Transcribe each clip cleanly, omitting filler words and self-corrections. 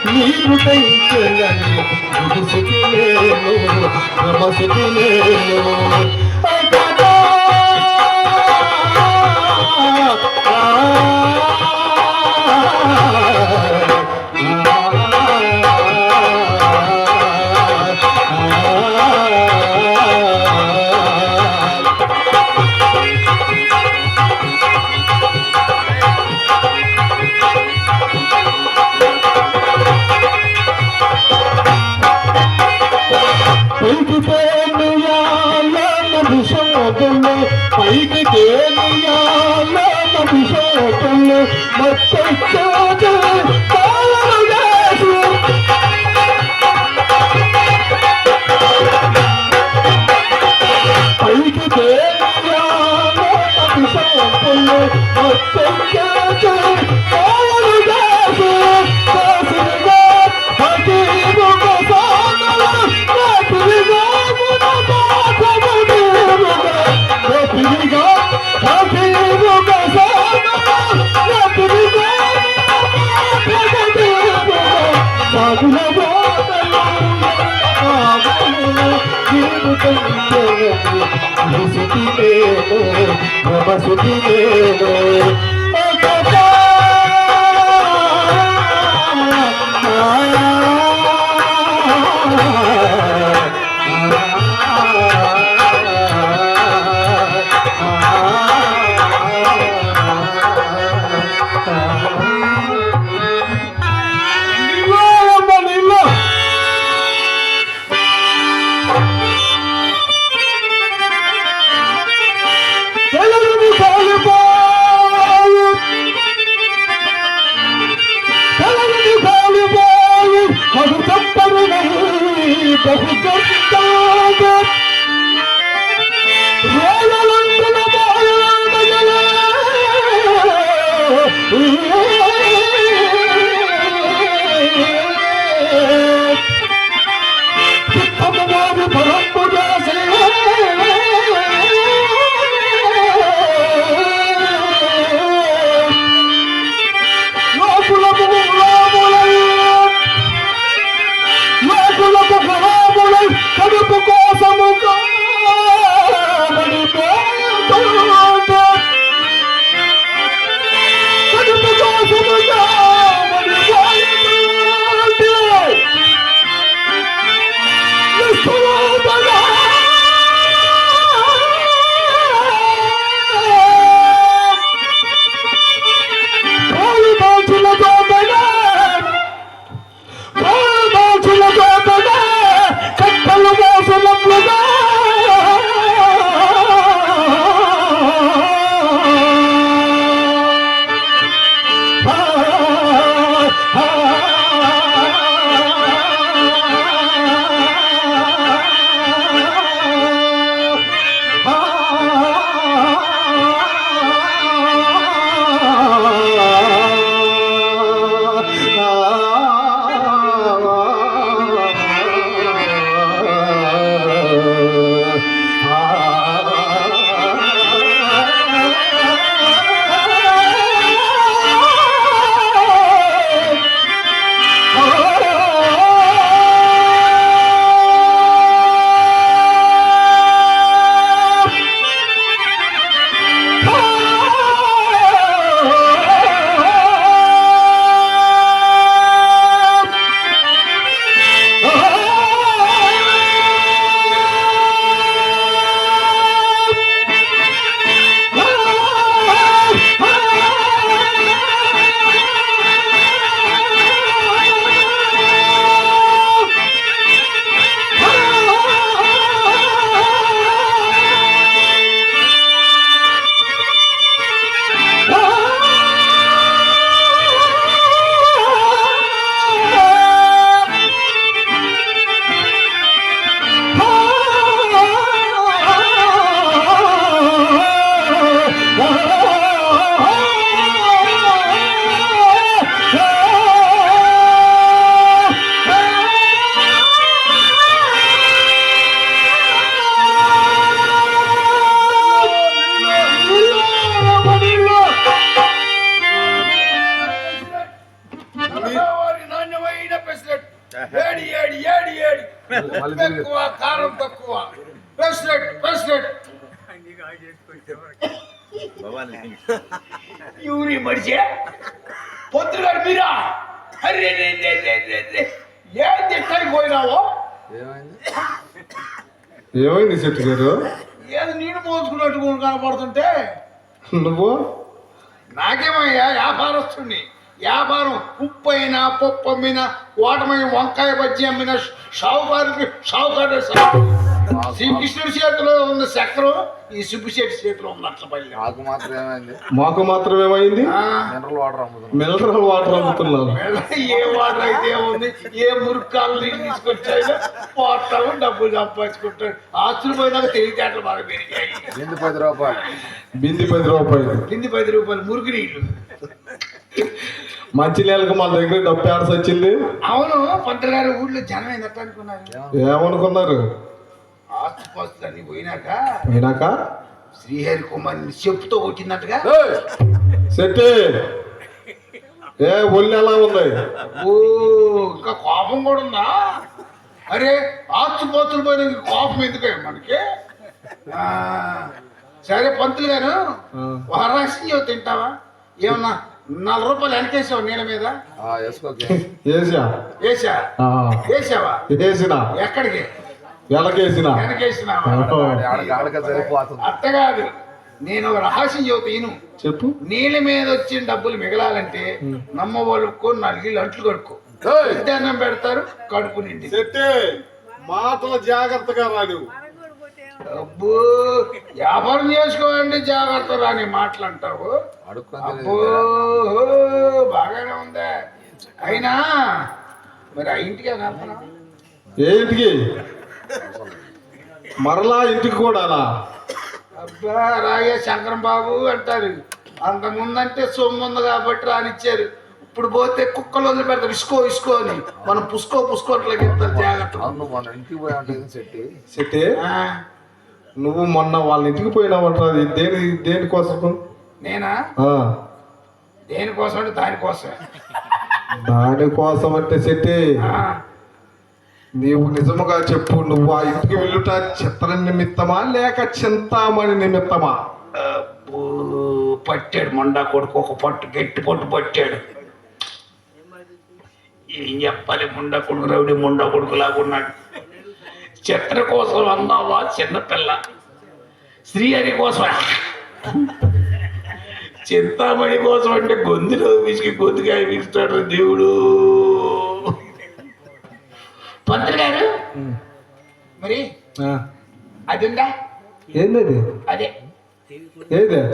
నీరు కైకెళ్ళని ముసుకి నేను నమసుకి నేను పైకి తేలియాభిషేకంలో మొత్తం పైకి తేలియాభిషేకంలో మొత్తం నమసుకి నేను కడుపు యూరి మడిచే పొద్దులు గారు మీరా అరే ఏం తిట్టడానికి పోయినావో ఏమైంది చెట్టు గారు? ఏది నీళ్ళు మోసుకున్నట్టు కనపడుతుంటే నువ్వు నాకేమయ్యా వ్యాపారస్తుడిని. వ్యాపారం ఉప్పు అయినా పప్పు అమ్మినా ఓటమైన వంకాయ బజ్జీ అమ్మిన షావుకారు శ్రీకృష్ణుడి చేతిలో ఉన్న చక్రం ఈ సుబ్బిశెట్టి చేతిలో ఉన్న అట్లపల్లి. మాకు మాత్రం ఏమైంది? మినరల్ వాటర్ అమ్ముతున్నాను. ఏ వాటర్ అయితే ఏముంది, ఏ మురుక్కాలు నీళ్ళు తీసుకొచ్చాయో పోతాము, డబ్బులు సంపాదించుకుంటాడు. ఆస్తులు పోయినాక తెలివితేటలు బాగా పెరిగాయి. బింది 10 రూపాయలు. బింది 10 రూపాయలు మురికి నీళ్ళు. మంచి నెలకు మన దగ్గర డబ్బు ఆడాల్సి వచ్చింది. అవును, పంతులు గారు ఊళ్ళో జనం ఏందట అనుకున్నారు? ఏమనుకున్నారు? ఆస్తుపాస్తులు అన్ని పోయినాక శ్రీహరి కుమార్ని చెప్పుతో కొట్టినట్టుగా. సెట్టి ఒళ్ళు ఎలా ఉంది? ఓ ఇంకా కోపం కూడా ఉందా? అరే ఆస్తుపాస్తులు పోయిన కోపం ఎందుకే మనకి? సరే పంతులు గారు, వరరాశి తింటావా? ఏమన్నా 4 రూపాయలు వెనకేసావు నీళ్ళ మీద? వేసావా? ఎక్కడికి? వెనకేసినావా? అట్ట కాదు, నేను రహస్యం చెబుతాను. చెప్పు. నీళ్ళ మీద వచ్చిన డబ్బులు మిగలాలంటే నమ్మవాళ్ళు 4 అంట్లు కడుక్కో. అన్నం పెడతారు, కడుపు నిండి. మాటలు జాగ్రత్తగా రాడు. అబ్బో వ్యాపారం చేసుకోవాలంటే జాగ్రత్త రాని మాటలు అంటావు. అబ్బో బాగానే ఉందా? అయినా మరి ఆ ఇంటికి ఏ ఇంటికి? మరలా ఇంటికి కూడా? అబ్బా రాగే శంకరం బాబు అంటారు. అంత ముందంటే సొమ్ము ఉంది కాబట్టి రానిచ్చారు. ఇప్పుడు పోతే కుక్కలు వదిలి పెడతారు, ఇసుకో అని. మనం పుసుకో అట్లా జాగ్రత్త. సెట్టి, నువ్వు మొన్న వాళ్ళ ఇంటికి పోయినావంటారు. దేనికోసం? నేనా? దేనికోసం అంటే దానికోసమే. దానికోసం అంటే సెట్టి, నీవు నిజముగా చెప్పు, నువ్వు ఆ ఇంటికి వెళ్ళుట చిత్ర నిమిత్తమా లేక చింతామణి నిమిత్తమా? పట్టాడు మొండా కొడుకు, ఒక గట్టి పట్టు పట్టాడు. ఏం చెప్పాలి, ముండా కొడుకు రౌడీ ముండా కొడుకు లాగున్నాడు. చిత్ర కోసం అన్నావా చిన్నపిల్ల? శ్రీహరి కోసం, చింతామణి కోసం అంటే గొంతులో విసికి గొంతుకాయ విస్తాడు దేవుడు. పంతులు గారు మరి అది ఉందా? ఏంటది? అదే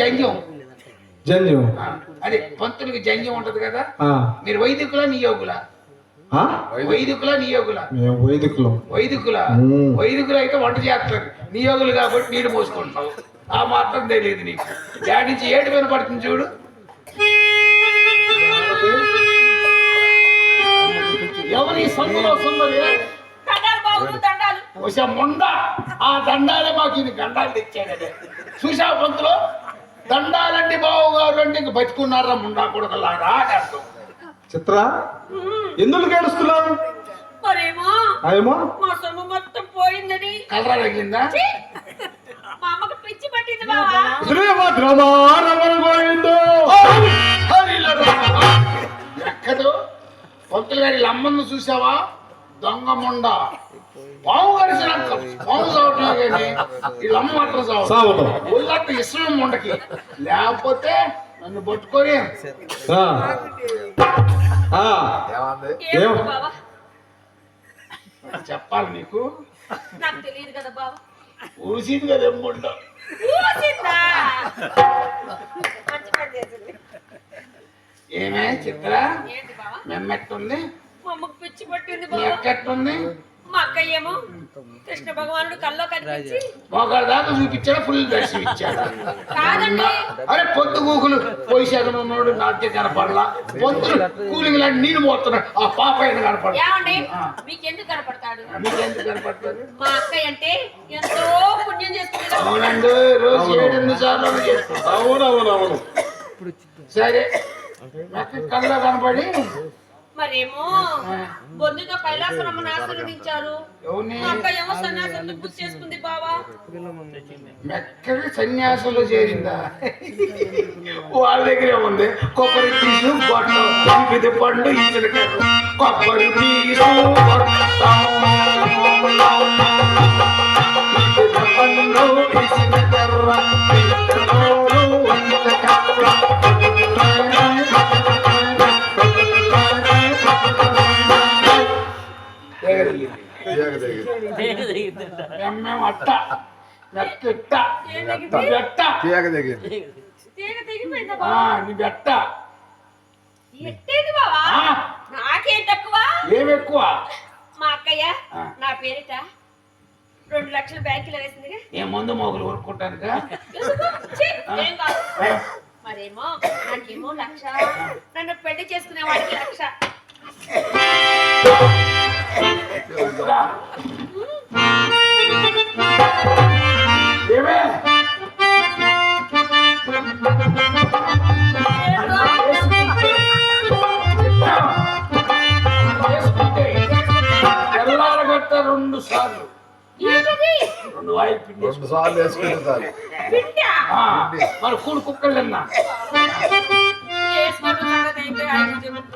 జంజం. అదే పంతులకి జంజం ఉంటది కదా. మీరు వైదికులా నియోగులా? వైదికులు అయితే వంట చేస్తారు, నియోగులు కాబట్టి నీళ్ళు పోసుకుంటావు. ఆ మాత్రం తెలియదు నీకు. దాని నుంచి ఏడు మీద పడుతుంది చూడు. ఎవరి సందులో సుందరి మొండ, ఆ దండాలే మాకు ఇది గండాలు తెచ్చాడే. చూసా పంతులు, దండాలండి బావు గారు అంటే ఇంక బతుకున్నారా ముండా కొడుకులాగా అర్థం. చిత్ర, ఎందుకు ఏడుస్తున్నావు? కలరా తగిలిందా? ఎక్కదు పంతులు గారి అమ్మను చూసావా? దొంగ ముండ పాము కలిసిన పాము చావటం కానీ వీళ్ళమ్మ మాత్రం చావటం. ఒళ్ళంత ఇష్టం ముండకి, లేకపోతే నన్ను పట్టుకొని చెప్పాలి నీకు. నాకు తెలియదు కదా బాబా. ఊసింది కదా ఎమ్ముండ. ఏమే చిత్ర, మెమ్మెట్టుంది? మా అమ్మకు పిచ్చి పట్టింది నీ ఎక్కట్టుంది? మా అక్కయ్య ఏమో కృష్ణ భగవానుడు కల్లో కనిపించి ఒకరి దాకా చూపించాడు, ఫుల్ దర్శనం ఇచ్చాడు. కాదండి, అరే పొద్దు గూకులు పోయి శాతం ఉన్నాడు, నాట్యం కనపడలా. పొద్దులు కూలింగ్ లాంటి నీళ్ళు పోతున్నాడు, ఆ పాప అయిన కనపడ. ఏమండి మీకెందుకు కనపడతాడు? మీకెందుకు కనపడతాడు? మా అక్కయ్య అంటే ఎంతో పుణ్యం చేసుకుంటాడు. అవునండి, రోజు 7-8 సార్లు చేసుకుంటాం. అవునవునవును. సరే కళ్ళలో కనపడి మరేమో బొందుతో కైలాసరమ్మను ఆశీర్వదించారు. ఎవరిని? మా అక్క ఏమో సన్యాసంతో పూజ చేసుకుంది బావా. మెక్కకి సన్యాసంలో చేరిందా? వాళ్ళ దగ్గరే ఉంది కొబ్బరి పీసు గొట్టం, ఇది పండు ఇచ్చిన కొబ్బరి పీసు పండు ఇచ్చిన కర్ర అట్ట మెక్క తీగ తెగిపోయిందా బావా? నీ బెట్ట ఎట్టేది బావా? నాకేం తక్కువ? ఏమెక్కువ? మా అక్కయ్య నా పేరిట 2 లక్షలు బ్యాంకులో వేసిందిగా. ఏ ముందు మొగలు ఊరుకుంటానుక ఛీ, ఏం కాదు. మరేమో నాకేమో 1,00,000, నన్ను పెళ్లి చేసుకునే వాడికి 1,00,000. ఏమే తెల్లారగట్ట 2 సార్లు ఏంటది? 2 వాయిల్ పిండి 2 సార్లు వేసుకుంటే చాలు. పిండా? మరి కూడు కుక్కలు తిన్నా వేసుకోవడం సంగతి అయితే ఆయనకు చెప్పు.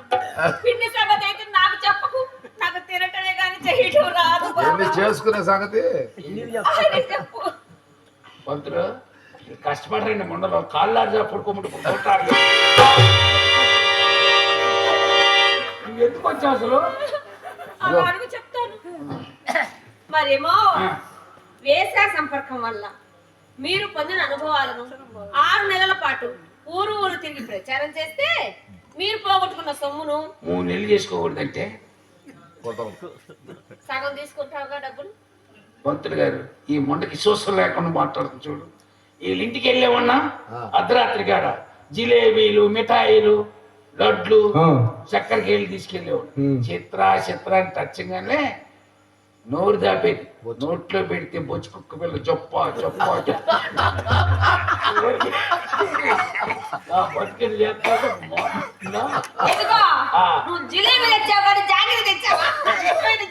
పిండి సంగతి అయితే నాకు చెప్పకు. నాకు తినటమే కానీ చేయటం రాదు బావా. ఎన్ని చేసుకునే సంగతి ఆయనకు చెప్పు. పంతులు కష్టపడరండి మొండలో కాళ్ళారు పడుకోమంటే కొట్టాడు. నువ్వు ఎందుకు వచ్చావు అసలు? అలా అడుగు చెప్తాను. మరేమో వేసా సంపర్కం వల్ల మీరు పొందిన అనుభవాలను 6 నెలల పాటు ఊరు ఊరు తిరిగి ప్రచారం చేస్తే మీరు పోగొట్టుకున్న సొమ్మును 3 నెలలు చేసుకోకూడదంటే సగం తీసుకుంటావుగా డబ్బులు. పంతులు గారు ఈ మొండకి సోసం లేకుండా మాట్లాడుతుంది చూడు. వీళ్ళ ఇంటికి వెళ్ళేవన్నా అర్ధరాత్రి కాడ జిలేబీలు, మిఠాయిలు, లడ్లు, చక్కెర కేళ్ళు తీసుకెళ్ళేవాడు. చిత్ర అని టచ్చంగానే నోరు దాపేది. నోట్లో పెడితే బొచ్చు కుక్క పిల్ల చొప్ప బతికేది చేస్తాడు. ఇదిగో, నువ్వు జిలేబీ తెచ్చావు కానీ జాంగ్రీ తెచ్చావా?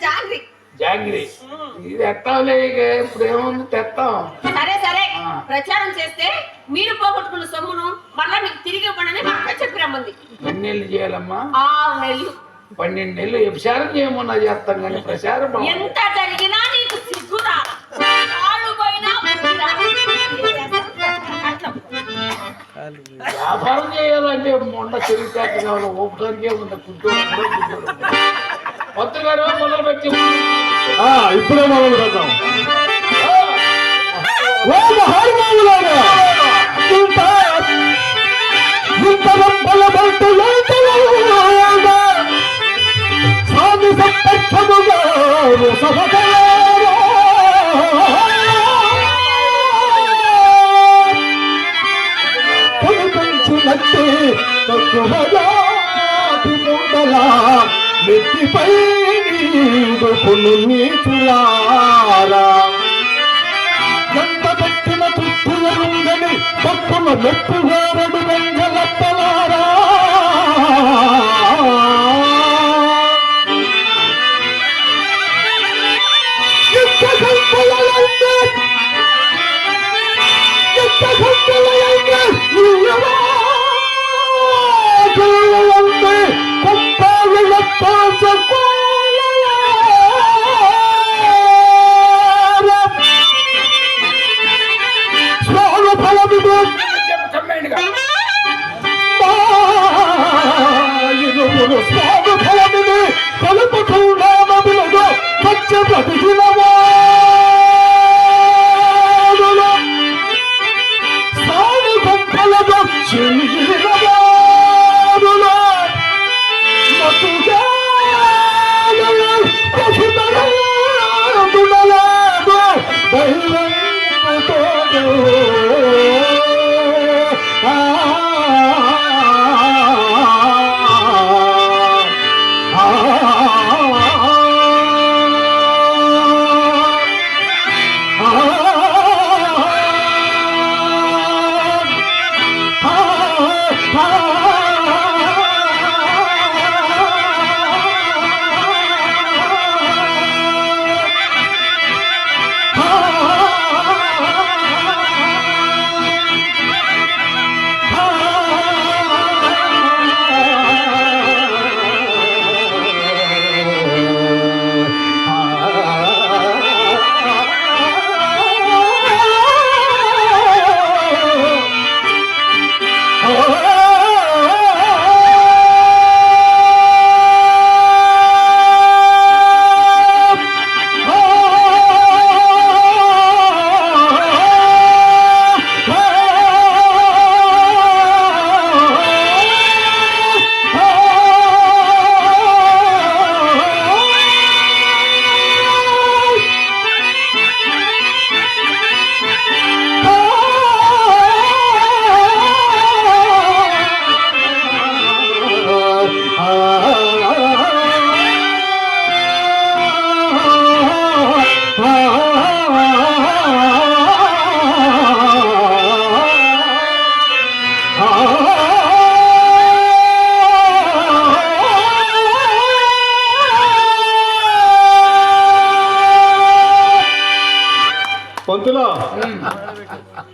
జాంగ్రీ జాంగ్రీ ఇది ఎత్తావులే. ఇప్పుడు ఏముంది తెస్తాం. సరే సరే, ప్రచారం చేస్తే మీరు పోగొట్టుకున్న సొమ్మును మళ్ళా మీకు తిరిగి ఇవ్వడని మా అక్క చెప్పి రమ్మంది. 2 నెలలు చేయాలమ్మా? 6 నెలలు. 12 నెలలు వ్యభిచారం చేయమన్నా చేస్తాం కానీ ప్రచారం ఎంత జరిగినా నీకు సిగ్గురా? కాళ్ళు పోయినా అట్లా. వ్యాపారం చేయాలంటే మొండ తెలివితేట కావాలి. ఓపడానికే ఉంది. కొత్త గారు మొదలు పెట్టి ఇప్పుడే మొదలు పెడతాం. ఓ మహానుభావులారా, స్వామి సంపక్షముగా కనిపించినట్టే తక్కువగా నెత్తిపై నీడుకును నీచులారా, ఎంత పెట్టిన తృప్తులరుందని పక్కన మెప్పుగారడు వెంగలత్తలారా.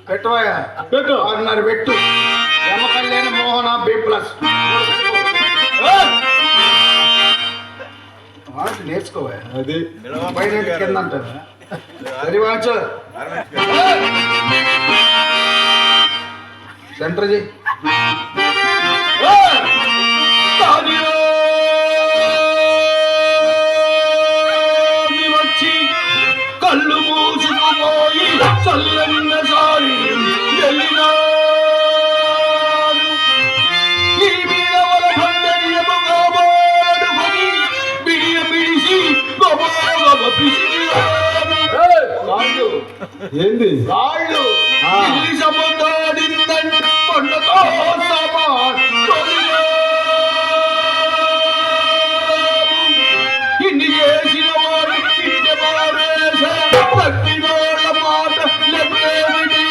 పెట్టవయ్యా పెట్టు. 6:30 పెట్టు. యమకళ్యాణ మోహన B+. నేర్చుకోవా అది పైన కింద అంటారు సరి వాచు సెంటర్ జీ వచ్చి కళ్ళు మూసుకుపోయి చల్లన్న సారి ఈ మీద వల భండరియము కాబోడుకొని బిడియ బిడిసి గొప్ప పిసిరాడు. ఏంది రాళ్ళు ఆ. ఇల్లి సముదాడిందని కొండతో సమా ఇన్ని చేసిన వారు ఇన్ని మారేస పట్టినోళ్ళ మాట లెక్కేమిటి?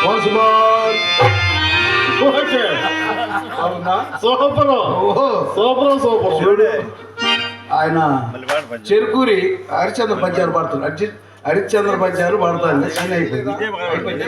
Once more. ఓకే అవునా? సూపర్ ఓహో సూపర్ ఆయన చెరుకూరి హరిశ్చంద్ర పద్యాలు పాడుతున్నాడు. హరిశ్చంద్ర పద్యాలు పాడుతాను అయిపోయింది.